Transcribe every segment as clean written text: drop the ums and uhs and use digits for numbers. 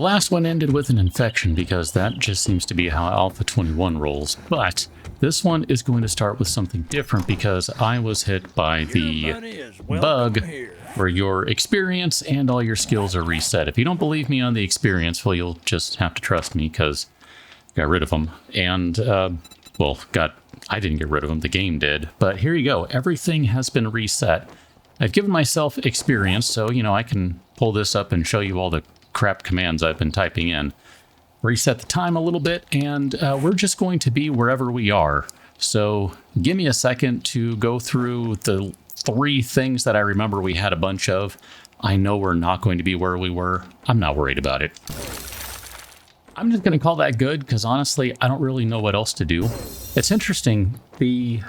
last one ended with an infection because that just seems to be how Alpha 21 rolls. But this one is going to start with something different because I was hit by the bug where your experience and all your skills are reset. If you don't believe me on the experience, well, you'll just have to trust me because I got rid of them. And, well, I didn't get rid of them, the game did. But here you go. Everything has been reset. I've given myself experience, so, you know, I can pull this up and show you all the crap commands I've been typing in. Reset the time a little bit, and we're just going to be wherever we are. So give me a second to go through the 3 things that I remember we had a bunch of. I know we're not going to be where we were. I'm not worried about it. I'm just going to call that good, because honestly, I don't really know what else to do. It's interesting, the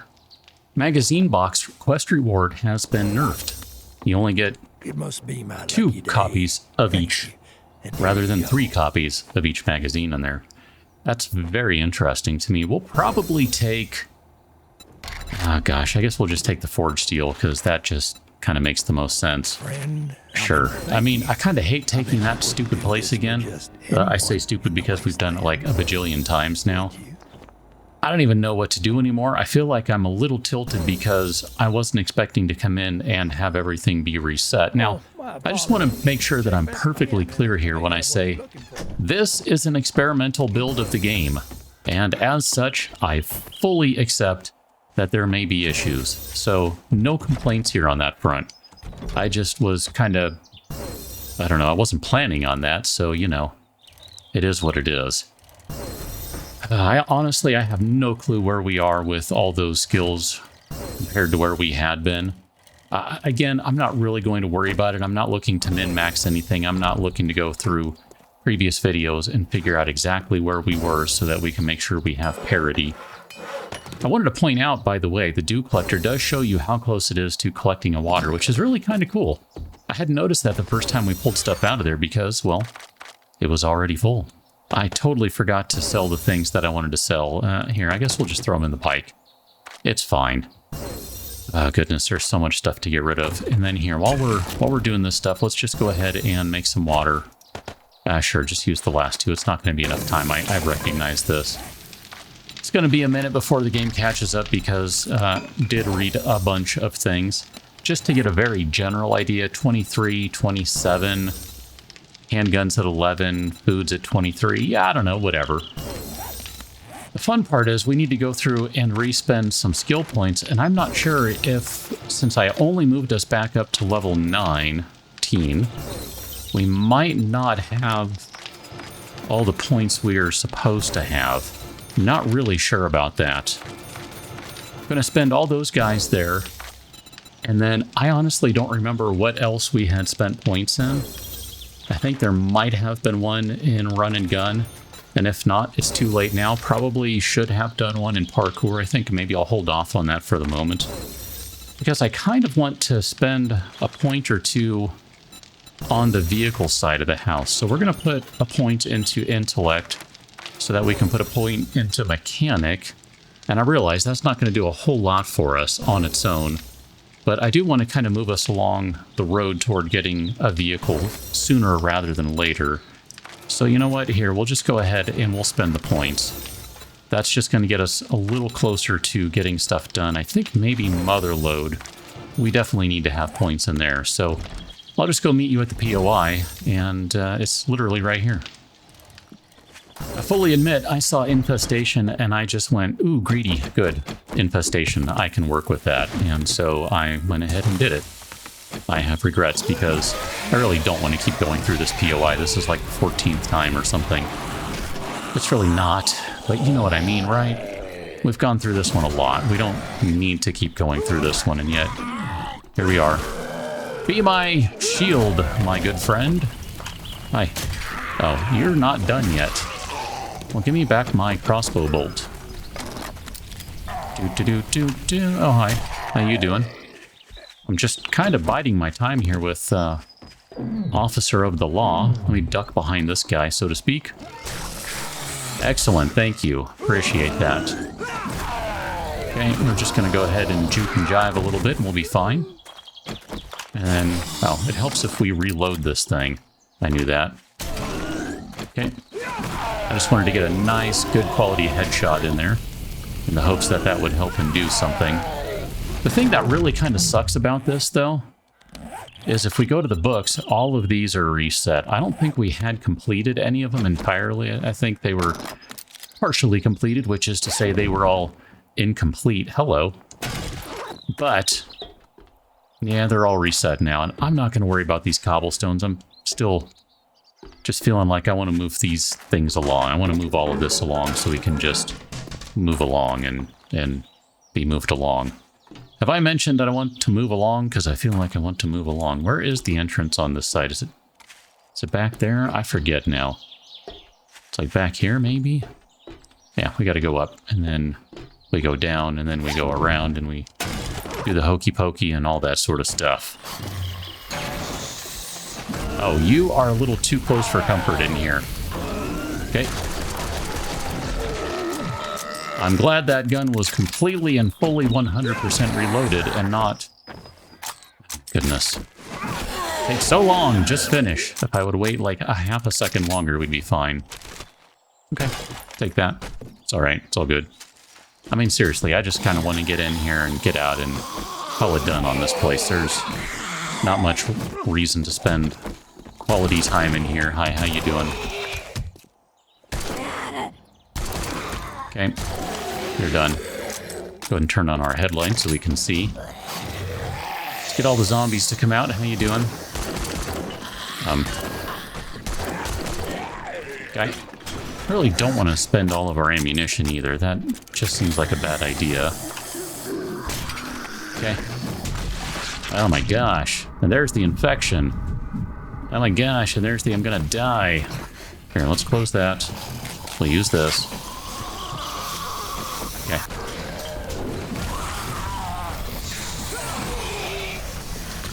magazine box quest reward has been nerfed. You only get 2 copies of each, rather than 3 copies of each magazine in there. That's very interesting to me. We'll probably take... Oh gosh, I guess we'll just take the forged steel, because that just kind of makes the most sense. Sure. I mean, I kind of hate taking that stupid place again. I say stupid because we've done it like a bajillion times now. I don't even know what to do anymore. I feel like I'm a little tilted because I wasn't expecting to come in and have everything be reset. Now, I just want to make sure that I'm perfectly clear here when I say this is an experimental build of the game. And as such, I fully accept that there may be issues. So no complaints here on that front. I just was kind of, I don't know, I wasn't planning on that. So, you know, it is what it is. I honestly have no clue where we are with all those skills compared to where we had been. Again, I'm not really going to worry about it. I'm not looking to min-max anything. I'm not looking to go through previous videos and figure out exactly where we were so that we can make sure we have parity. I wanted to point out, by the way, the dew collector does show you how close it is to collecting a water, which is really kind of cool. I hadn't noticed that the first time we pulled stuff out of there because, well, it was already full. I totally forgot to sell the things that I wanted to sell. Here, I guess we'll just throw them in the pike. It's fine. Oh, goodness, there's so much stuff to get rid of. And then here, while we're doing this stuff, let's just go ahead and make some water. Sure, just use the last 2. It's not going to be enough time. I recognize this. It's going to be a minute before the game catches up because did read a bunch of things. Just to get a very general idea, 23, 27... handguns at 11, foods at 23. Yeah, I don't know, whatever. The fun part is we need to go through and respend some skill points, and I'm not sure if, since I only moved us back up to level 19, we might not have all the points we're supposed to have. Not really sure about that. I'm going to spend all those guys there, and then I honestly don't remember what else we had spent points in. I think there might have been one in run and gun, and if not, it's too late now. Probably should have done one in parkour. I think maybe I'll hold off on that for the moment, because I kind of want to spend a point or 2 on the vehicle side of the house. So we're going to put a point into intellect so that we can put a point into mechanic, and I realize that's not going to do a whole lot for us on its own. But I do want to kind of move us along the road toward getting a vehicle sooner rather than later. So you know what? Here, we'll just go ahead and we'll spend the points. That's just going to get us a little closer to getting stuff done. I think maybe mother load. We definitely need to have points in there. So I'll just go meet you at the POI, and it's literally right here. I fully admit I saw infestation and I just went, ooh, greedy, good. Infestation, I can work with that. And so I went ahead and did it. I have regrets because I really don't want to keep going through this POI. This is like the 14th time or something. It's really not, but you know what I mean, right? We've gone through this one a lot. We don't need to keep going through this one, and yet here we are. Be my shield, my good friend. Hi. Oh, you're not done yet. Well, give me back my crossbow bolt. Oh, hi. How you doing? I'm just kind of biding my time here with Officer of the Law. Let me duck behind this guy, so to speak. Excellent, thank you. Appreciate that. Okay, we're just going to go ahead and juke and jive a little bit, and we'll be fine. And then, well, it helps if we reload this thing. I knew that. Okay. I just wanted to get a nice, good quality headshot in there in the hopes that that would help him do something. The thing that really kind of sucks about this, though, is if we go to the books, all of these are reset. I don't think we had completed any of them entirely. I think they were partially completed, which is to say they were all incomplete. Hello. But, yeah, they're all reset now, and I'm not going to worry about these cobblestones. I'm still just feeling like I want to move these things along. I want to move all of this along so we can just move along and be moved along. Have I mentioned that I want to move along? Because I feel like I want to move along. Where is the entrance on this side? Is it back there? I forget now. It's like back here, maybe? Yeah, we got to go up, and then we go down, and then we go around, and we do the hokey pokey and all that sort of stuff. Oh, you are a little too close for comfort in here. Okay. I'm glad that gun was completely and fully 100% reloaded and not... Goodness. Takes so long, just finish. If I would wait like a half a second longer, we'd be fine. Okay, take that. It's alright, it's all good. I mean, seriously, I just kind of want to get in here and get out and call it done on this place. There's not much reason to spend quality time in here. Hi, how you doing? Okay, you're done. Go ahead and turn on our headlight so we can see. Let's get all the zombies to come out. How you doing? Okay. I really don't want to spend all of our ammunition either. That just seems like a bad idea. Okay. Oh my gosh. And there's the infection. Oh my gosh, and there's the I'm gonna die. Here, let's close that. We'll use this. Okay.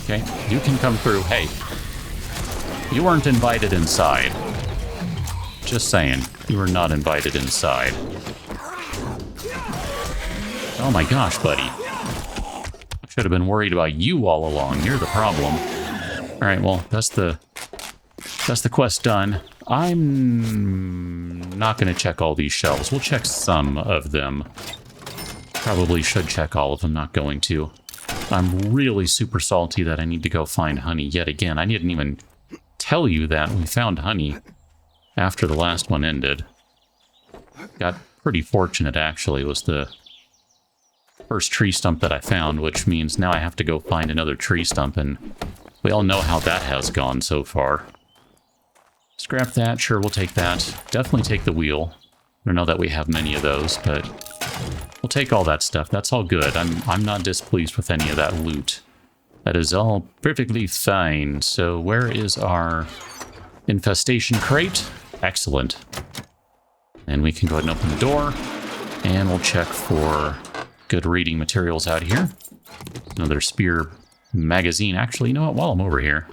Okay, you can come through. Hey. You weren't invited inside. Just saying, you were not invited inside. Oh my gosh, buddy. I should have been worried about you all along. You're the problem. Alright, well, that's the quest done. I'm not going to check all these shelves. We'll check some of them. Probably should check all of them, not going to. I'm really super salty that I need to go find honey yet again. I didn't even tell you that we found honey after the last one ended. Got pretty fortunate, actually. It was the first tree stump that I found, which means now I have to go find another tree stump, and we all know how that has gone so far. Scrap that. Sure, we'll take that. Definitely take the wheel. I don't know that we have many of those, but we'll take all that stuff. That's all good. I'm not displeased with any of that loot. That is all perfectly fine. So where is our infestation crate? Excellent. And we can go ahead and open the door, and we'll check for good reading materials out here. Another spear magazine. Actually, you know what? While I'm over here,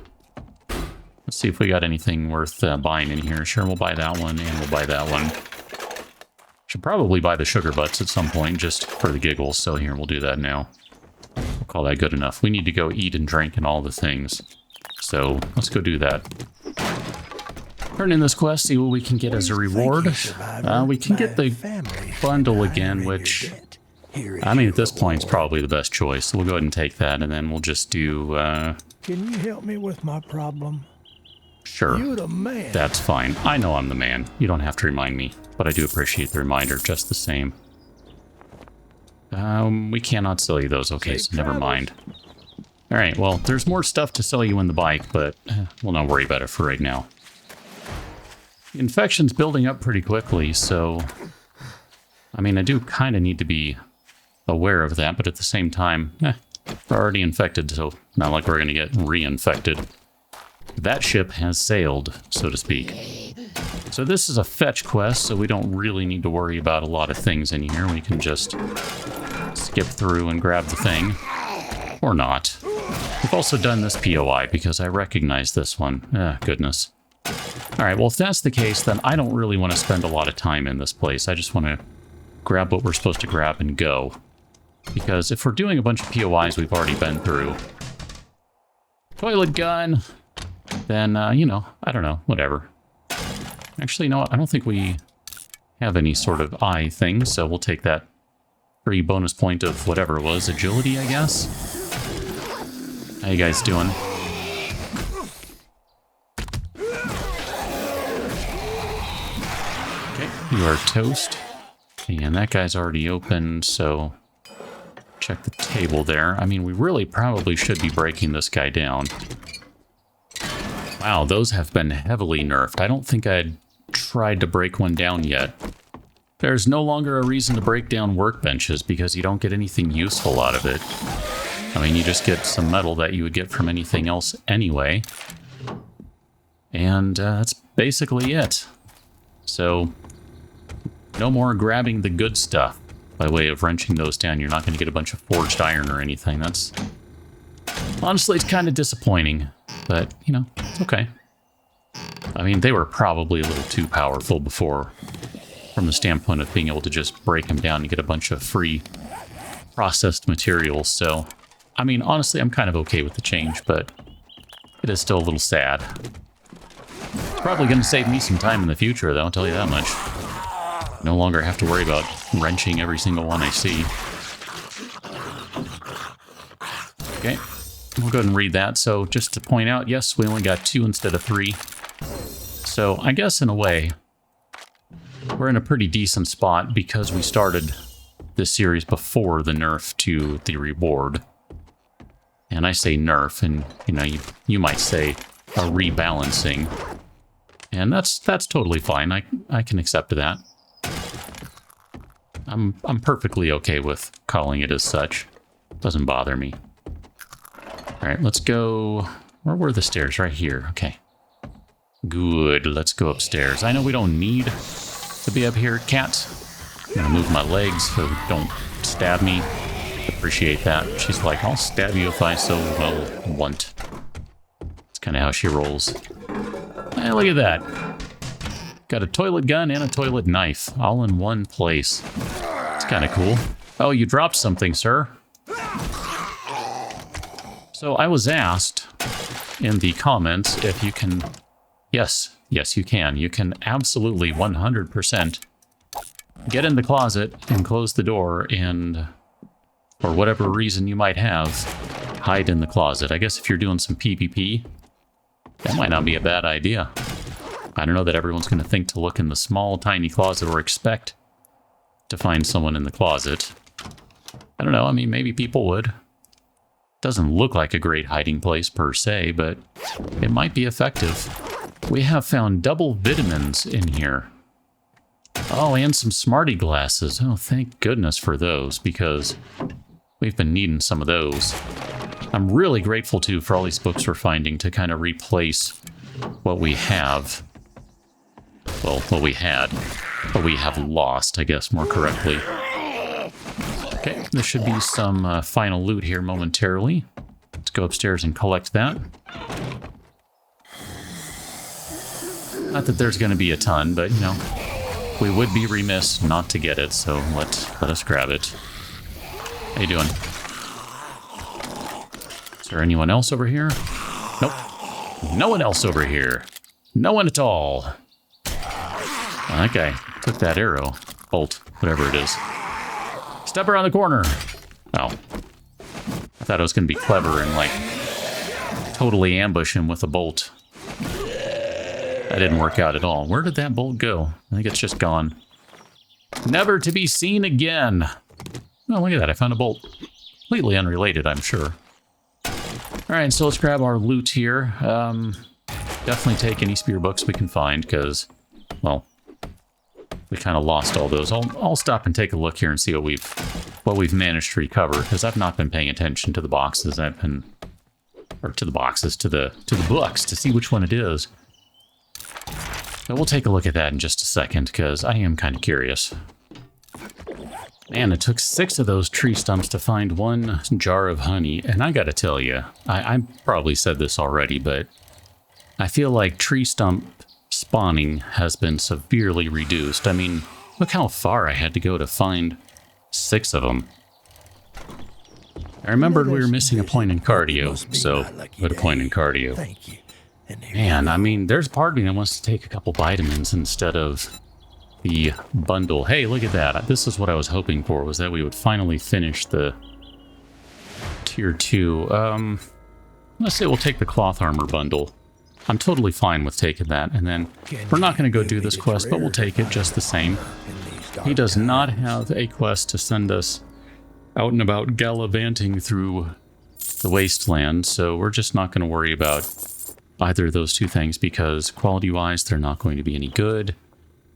let's see if we got anything worth buying in here. Sure, we'll buy that one, and we'll buy that one. Should probably buy the sugar butts at some point, just for the giggles. So here, we'll do that now. We'll call that good enough. We need to go eat and drink and all the things. So let's go do that. Turn in this quest, see what we can get as a reward. We can get the bundle again, which, I mean, at this point, it's probably the best choice. So we'll go ahead and take that, and then we'll just do... Can you help me with my problem? Sure. You're the man. That's fine. I know I'm the man. You don't have to remind me, but I do appreciate the reminder just the same. We cannot sell you those. Okay, so never mind. Alright, well, there's more stuff to sell you in the bike, but we'll not worry about it for right now. The infection's building up pretty quickly, so... I mean, I do kind of need to be aware of that, but at the same time, we're already infected, so not like we're going to get reinfected. That ship has sailed, so to speak. So this is a fetch quest, so we don't really need to worry about a lot of things in here. We can just skip through and grab the thing. Or not. We've also done this POI because I recognize this one. Ah, goodness. Alright, well if that's the case, then I don't really want to spend a lot of time in this place. I just want to grab what we're supposed to grab and go. Because if we're doing a bunch of POIs we've already been through, toilet gun, then, you know, I don't know, whatever. Actually, you know what? I don't think we have any sort of eye thing, so we'll take that free bonus point of whatever it was. Agility, I guess? How you guys doing? Okay, you are toast. And that guy's already opened, so check the table there. I mean, we really probably should be breaking this guy down. Wow, those have been heavily nerfed. I don't think I'd tried to break one down yet. There's no longer a reason to break down workbenches because you don't get anything useful out of it. I mean, you just get some metal that you would get from anything else anyway. And that's basically it. So, no more grabbing the good stuff by way of wrenching those down. You're not going to get a bunch of forged iron or anything. That's... honestly, it's kind of disappointing. But, you know, it's okay. I mean, they were probably a little too powerful before, from the standpoint of being able to just break them down and get a bunch of free processed materials. So, I mean, honestly, I'm kind of okay with the change, but it is still a little sad. It's probably going to save me some time in the future, though, I'll tell you that much. No longer have to worry about wrenching every single one I see. Okay. We'll go ahead and read that. So just to point out, yes, we only got 2 instead of 3. So I guess in a way, we're in a pretty decent spot because we started this series before the nerf to the reward. And I say nerf, and you know, you might say a rebalancing. And that's totally fine. I can accept that. I'm perfectly okay with calling it as such. Doesn't bother me. All right, let's go... where were the stairs? Right here. Okay. Good. Let's go upstairs. I know we don't need to be up here, cat. I'm gonna move my legs so don't stab me. Appreciate that. She's like, I'll stab you if I so well want. That's kind of how she rolls. Hey, look at that. Got a toilet gun and a toilet knife, all in one place. It's kind of cool. Oh, you dropped something, sir. So I was asked in the comments if you can... Yes, you can. You can absolutely 100% get in the closet and close the door and, for whatever reason you might have, hide in the closet. I guess if you're doing some PvP, that might not be a bad idea. I don't know that everyone's going to think to look in the small, tiny closet or expect to find someone in the closet. I don't know. I mean, maybe people would. Doesn't look like a great hiding place per se, but it might be effective. We have found double vitamins in here. Oh, and some smarty glasses. Oh, thank goodness for those, because we've been needing some of those. I'm really grateful, too, for all these books we're finding to kind of replace what we have. Well, what we had. What we have lost, I guess, more correctly. Okay, there should be some final loot here momentarily. Let's go upstairs and collect that. Not that there's going to be a ton, but, you know, we would be remiss not to get it, so let us grab it. How you doing? Is there anyone else over here? Nope. No one else over here. No one at all. Well, that guy took that arrow. Bolt, whatever it is. Step around the corner. Oh. I thought I was going to be clever and, like, totally ambush him with a bolt. That didn't work out at all. Where did that bolt go? I think it's just gone. Never to be seen again. Oh, look at that. I found a bolt. Completely unrelated, I'm sure. Alright, so let's grab our loot here. Definitely take any spear books we can find, because, well, we kind of lost all those. I'll stop and take a look here and see what we've managed to recover, because I've not been paying attention to the boxes. I've been... or to the boxes, to the books, to see which one it is. But we'll take a look at that in just a second, because I am kind of curious. Man, it took 6 of those tree stumps to find 1 jar of honey, and I gotta tell you, I probably said this already, but I feel like tree stump spawning has been severely reduced. I mean, look how far I had to go to find 6 of them. I remembered we were missing a point in cardio, so put a point in cardio. Thank you. Man, I mean, there's a part of me that wants to take a couple vitamins instead of the bundle. Hey, look at that. This is what I was hoping for, was that we would finally finish the tier 2. Let's say we'll take the cloth armor bundle. I'm totally fine with taking that, and then we're not going to go do this quest, but we'll take it just the same. He does not have a quest to send us out and about gallivanting through the wasteland, so we're just not going to worry about either of those two things, because quality-wise, they're not going to be any good.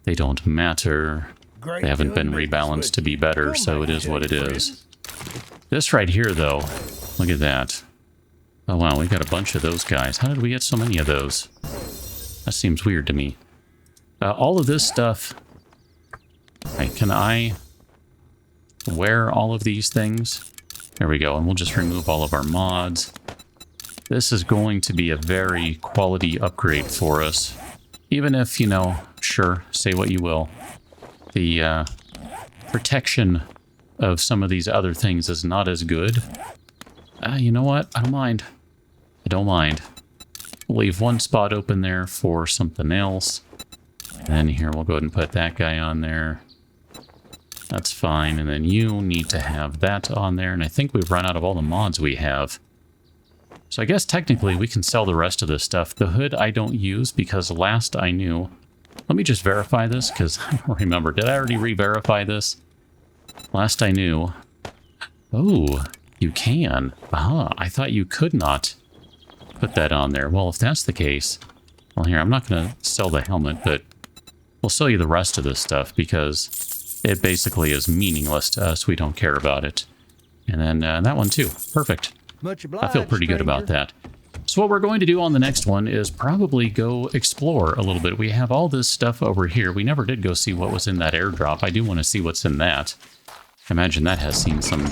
They don't matter. They haven't been rebalanced to be better, so it is what it is. This right here, though, look at that. Oh wow, we got a bunch of those guys. How did we get so many of those? That seems weird to me. All of this stuff... Right, can I wear all of these things? There we go, and we'll just remove all of our mods. This is going to be a very quality upgrade for us. Even if, you know, sure, say what you will. The protection of some of these other things is not as good. You know what? I don't mind. I don't mind. We'll leave one spot open there for something else. And here, we'll go ahead and put that guy on there. That's fine. And then you need to have that on there. And I think we've run out of all the mods we have. So I guess technically we can sell the rest of this stuff. The hood I don't use because last I knew... Let me just verify this because I don't remember. Did I already re-verify this? Last I knew... Oh... You can. Aha, I thought you could not put that on there. Well, if that's the case, well, here, I'm not going to sell the helmet, but we'll sell you the rest of this stuff because it basically is meaningless to us. We don't care about it. And then that one too. Perfect. Much obliged, I feel pretty good about that. So what we're going to do on the next one is probably go explore a little bit. We have all this stuff over here. We never did go see what was in that airdrop. I do want to see what's in that. I imagine that has seen some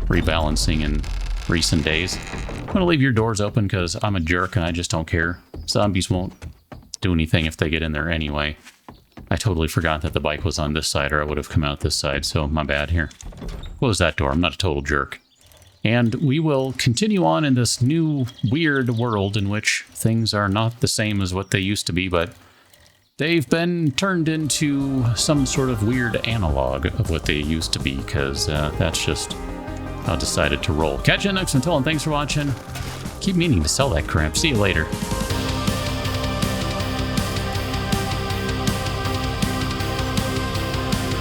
rebalancing in recent days. I'm going to leave your doors open because I'm a jerk and I just don't care. Zombies won't do anything if they get in there anyway. I totally forgot that the bike was on this side or I would have come out this side, so my bad here. Close that door. I'm not a total jerk. And we will continue on in this new weird world in which things are not the same as what they used to be, but they've been turned into some sort of weird analog of what they used to be, because that's just how I decided to roll. Catch you next until, and thanks for watching. Keep meaning to sell that crap. See you later.